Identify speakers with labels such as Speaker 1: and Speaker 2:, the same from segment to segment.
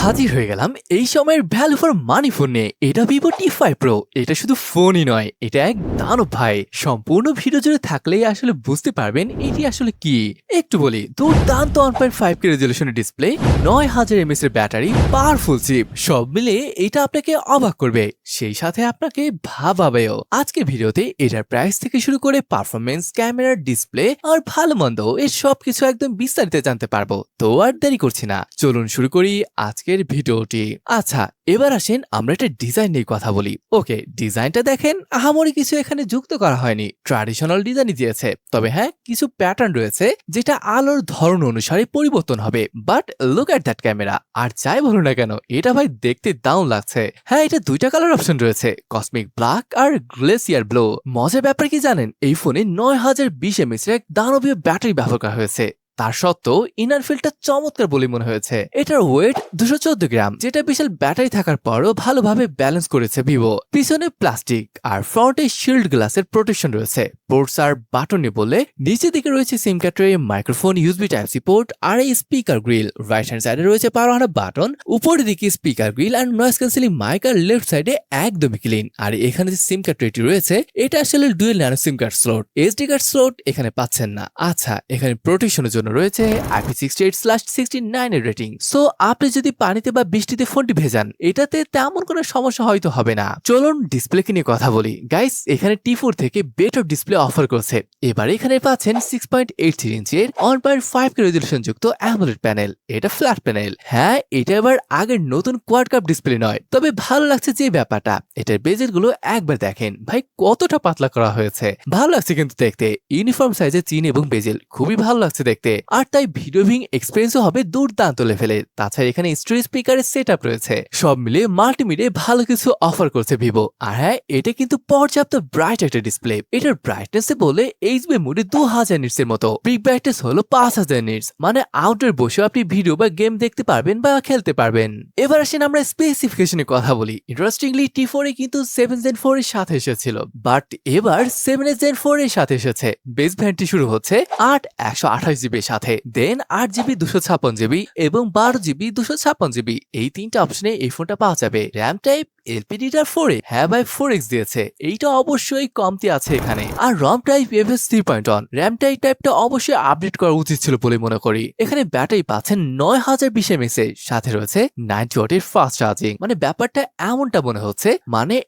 Speaker 1: হাজির হয়ে গেলাম এই সময়ের ভ্যালু ফর মানি ফোন নিয়ে। এটা ভিভো টি5 প্রো। এটা শুধু ফোনই নয়, এটা এক দানব ভাই। সম্পূর্ণ ভিডিও জুড়ে থাকলেই আসলে বুঝতে পারবেন এটি আসলে কি। একটু বলি, দুর্দান্ত 1.5K রেজলিউশনের ডিসপ্লে, 9000 mAh এর ব্যাটারি, পাওয়ারফুল চিপ, সব মিলে এটা আপনাকে অবাক করবে, সেই সাথে আপনাকে ভাবাবেও। আজকের ভিডিওতে এটার প্রাইস থেকে শুরু করে পারফরমেন্স, ক্যামেরার, ডিসপ্লে আর ভালো মন্দ এর সবকিছু একদম বিস্তারিত জানতে পারবো। তো আর দেরি করছি না, চলুন শুরু করি আজকের ভিডিওটি। আচ্ছা, এবার আসেন আমরা একটা ডিজাইন নিয়ে কথা বলি। ওকে, ডিজাইনটা দেখেন, আহামরি কিছু এখানে যুক্ত করা হয়নি, ট্র্যাডিশনাল ডিজাইনই দিয়েছে। তবে হ্যাঁ, কিছু প্যাটার্ন রয়েছে যেটা আলোর ধরন অনুসারে পরিবর্তন হবে। But look at that camera. আর যাই বলুন না কেন, এটা ভাই দেখতে দারুণ লাগছে। হ্যাঁ, এটা দুইটা কালার অপশন রয়েছে, কসমিক ব্ল্যাক আর গ্লেসিয়ার ব্লু। মজার ব্যাপার কি জানেন, এই ফোনে 9020 mAh এর এক দানবীয় ব্যাটারি ব্যবহার করা হয়েছে। তার সত্ত্বেও ইনার ফিল্ডটা চমৎকার বলে মনে হয়েছে। এটার ওয়েট 214 গ্রাম, যেটা বিশাল ব্যাটারি থাকার পরও ভালোভাবে ব্যালেন্স করেছে ভিভো। পিছনে প্লাস্টিক আর ফ্রন্টে শিল্ড গ্লাসের প্রোটেকশন রয়েছে। পোর্টস আর বাটন নিয়ে বললে নিচের দিকে রয়েছে SIM card tray, microphone, USB type C port আর এই স্পিকার গ্রিল। রাইট হ্যান্ড সাইডে রয়েছে পাওয়ার হানা বাটন, উপরের দিকে স্পিকার গ্রিল আর নয়েজ ক্যান্সেলিং মাইক, আর লেফট সাইডে একদমই ক্লিন। আর এখানে যে সিম কার্ড ট্রেটি রয়েছে, এটা আসলে ডুয়েল ন্যানো সিম card slot, SD card slot এখানে পাচ্ছেন না। আচ্ছা, এখানে প্রোটেকশনের জন্য রয়েছে IP68/69 এর রেটিং। সো আপনি যদি পানিতে বা বৃষ্টিতে ফোনটি ভেজান, এটাতে তেমন কোনো সমস্যা হয়তো হবে না। চলুন ডিসপ্লে নিয়ে কথা বলি। গাইস, এখানে টি4 থেকে বেটার ডিসপ্লে অফার করছে। এবার এখানে পাচ্ছেন 6.83 ইঞ্চের 1.5K রেজলিউশন যুক্ত অ্যামোলেড প্যানেল। এটা ফ্ল্যাট প্যানেল। হ্যাঁ, এটা এবার আগের নতুন কোয়াড কাপ ডিসপ্লে নয়। তবে ভালো লাগছে যে ব্যাপারটা, এটার বেজেল গুলো একবার দেখেন ভাই, কতটা পাতলা করা হয়েছে। ভালো লাগছে কিন্তু দেখতে। ইউনিফর্ম সাইজে চিন এবং বেজেল খুবই ভালো লাগছে দেখতে। আর তাই ভিডিও ভিং এক্সপিরিয়েন্সও হবে দুর্দান্ত লেভেলে। তাছাড়া এখানে স্টোরেজ স্পিকারের সেটআপ রয়েছে। সব মিলে মাল্টিমিডিয়া ভালো কিছু অফার করছে ভিভো। আর হ্যাঁ, এটা কিন্তু পর্যাপ্ত ব্রাইট একটা ডিসপ্লে। এটার ব্রাইটনেস বলে এইচবি মোডে 2000 নিটস এর মতো, পিক ব্রাইটনেস হলো 5000 নিটস। মানে আউটডোর বসে আপনি ভিডিও বা গেম দেখতে পারবেন বা খেলতে পারবেন। এবার আসেন আমরা স্পেসিফিকেশনের কথা বলি। ইন্টারেস্টিংলি টি4 এ কিন্তু 7 Gen 4 এর সাথে এসেছিল, বাট এবার 7 Gen 4 এর সাথে এসেছে। বেস ভ্যারিয়েন্টটি শুরু হচ্ছে 128GB এর সাথে, দেন 8GB 256GB এবং 12GB 256GB। এই তিনটা অপশনে এই ফোনটা পাওয়া যাবে। র্যাম টাইপ এলপিডিডার 4 হ্যাঁ ভাই 4X দিয়েছে, এইটা অবশ্যই কমতি আছে এখানে। আর রম টাইপ এফএস 3.1, র্যাম টাইপটা অবশ্যই আপডেট করা উচিত ছিল বলে মনে করি। এখানে ব্যাটারি পাচ্ছেন 9020 mAh এর, সাথে রয়েছে 90 ওয়াটের ফাস্ট চার্জিং। মানে ব্যাপারটা এমনটা মনে হচ্ছে,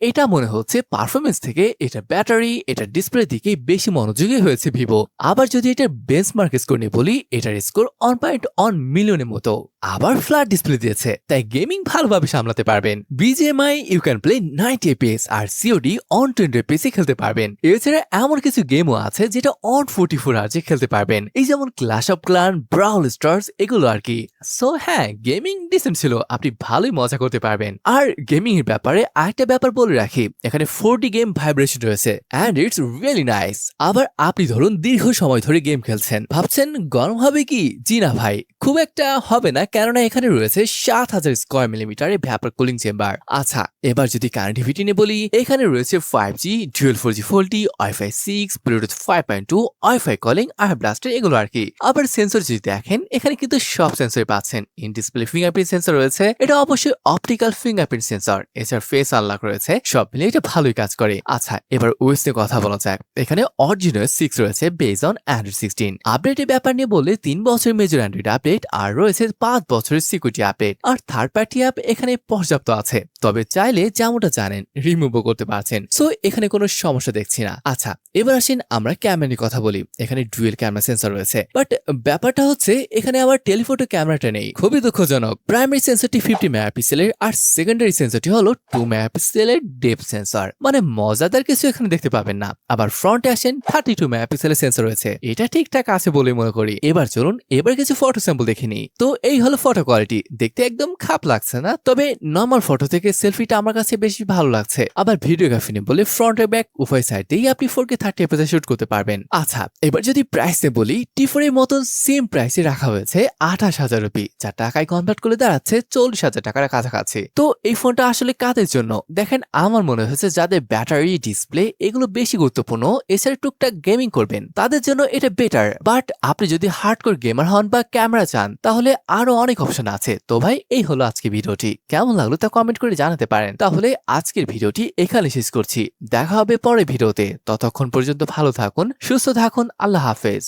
Speaker 1: এটা মনে হচ্ছে পারফরমেন্স থেকে এটা ব্যাটারি, এটা ডিসপ্লে দিকে বেশি মনোযোগী হয়েছে ভিভো। আবার যদি এটার বেঞ্চমার্ক স্কোর নিয়ে বলি, এটার স্কোর 1.1 মিলিয়নের মতো। আবার ফ্ল্যাট ডিসপ্লে দিয়েছে, তাই গেমিং ভালোভাবে সামলাতে পারবেন। BGMI you can play 90 FPS আর সিওডি অন 20 FPS এ খেলতে পারবেন। এছাড়া এমন কিছু গেমও আছে যেটা অন 44 আওয়ার্স খেলতে পারবেন, এই যেমন clash of clan, brown stars, এগুলো আর কি। সো হ্যাঁ, গেমিং ডিসেন্ট ছিল, আপনি ভালোই মজা করতে পারবেন। আর গেমিং এর ব্যাপারে আরেকটা ব্যাপার বলে রাখি, এখানে 4D গেম ভাইব্রেশন রয়েছে এন্ড ইটস রিয়েলি নাইস। আবার আপনি ধরুন দীর্ঘ সময় ধরে গেম খেলছেন, ভাবছেন গরম হবে কি? জি না ভাই, খুব একটা হবে না, কেননা এখানে রয়েছে 7000 স্কয়ার মিলিমিটারের ভ্যাপার কুলিং চেম্বার। আচ্ছা, এবার যদি কানেক্টিভিটি নিয়ে বলি, এখানে রয়েছে 5G, dual 4G VoLTE, Wi-Fi 6, Bluetooth 5.2, Wi-Fi calling আর ব্লাস্টার, এগুলো আর কি। আবার সেন্সর যদি দেখেন, এখানে কিন্তু সব সেন্সর পাচ্ছেন। ইন ডিসপ্লে ফিঙ্গারপ্রিন্ট সেন্সর রয়েছে, এটা অবশ্যই অপটিক্যাল ফিঙ্গারপ্রিন্ট সেন্সর। এছাড়া ফেস আনলক রয়েছে, সব মিলিয়ে এটা ভালোই কাজ করে। আচ্ছা, এবার ওএস নিয়ে কথা বলা যাক। এখানে অরিজিনাল 6 রয়েছে বেস অন অ্যান্ড্রয়েড 16। আপডেটের ব্যাপার নিয়ে বললে 3 বছরের মেজর অ্যান্ড্রয়েড আপডেট আর রয়েছে 5 বছরের সিকিউরিটি আপডেট। আর থার্ড পার্টি অ্যাপ এখানে পর্যাপ্ত আছে, তবে চাইলে যেমনটা জানেন রিমুভও করতে পারছেন। সো এখানে কোনো সমস্যা দেখছি না। আচ্ছা, এবার আসেন আমরা ক্যামেরা নিয়ে কথা বলি। এখানে ডুয়েল ক্যামেরা সেন্সর রয়েছে, বাট ব্যাপারটা হচ্ছে এখানে আবার টেলিফোটো ক্যামেরাটা নেই, খুবই দুঃখজনক। প্রাইমারি সেন্সরটি 50 মেগাপিক্সেলের আর সেকেন্ডারি সেন্সরটি হলো 2 মেগাপিক্সেলের ডেপথ সেন্সর। মানে মজাদার কিছু এখানে দেখতে পাবেন না। আবার ফ্রন্টে আসেন 32 মেগাপিক্সেলের সেন্সর রয়েছে, এটা ঠিকঠাক আছে বলে মনে করি। এবার চলুন এবার কিছু ফটো স্যাম্পল দেখে নিই। তো এই হলো ফটো কোয়ালিটি, দেখতে একদম খাপ লাগছে না, তবে নর্মাল ফটো থেকে সেলফিটা আমার কাছে বেশি ভালো লাগছে। আবার ভিডিওগ্রাফি নিয়ে বলে ফ্রন্ট আর ব্যাক উভয় সাইড দিয়েই আপনি 4K 30 FPS শুট করতে পারবেন। আচ্ছা, এবার যদি প্রাইস নিয়ে বলি, টি4 এর মতন সেম প্রাইসে রাখা হয়েছে 28000 রুপি, যা টাকায় কনভার্ট করে দাঁড়াচ্ছে 40000 টাকার কাছাকাছি। তো এই ফোনটা আসলে কাদের জন্য? দেখেন, আমার মনে হয়েছে যাদের ব্যাটারি, ডিসপ্লে এগুলো বেশি গুরুত্বপূর্ণ, এছাড়া টুকটাক গেমিং করবেন, তাদের জন্য এটা বেটার। বাট আপনি যদি হার্ডকোর গেমার হন বা ক্যামেরা চান তাহলে আরো অনেক অপশন আছে। তো ভাই এই হলো আজকে ভিডিওটি, কেমন লাগলো তা কমেন্ট করে জানাতে পারেন। তাহলে আজকের ভিডিওটি এখানে শেষ করছি, দেখা হবে পরের ভিডিওতে। ততক্ষণ পর্যন্ত ভালো থাকুন, সুস্থ থাকুন, আল্লাহ হাফেজ।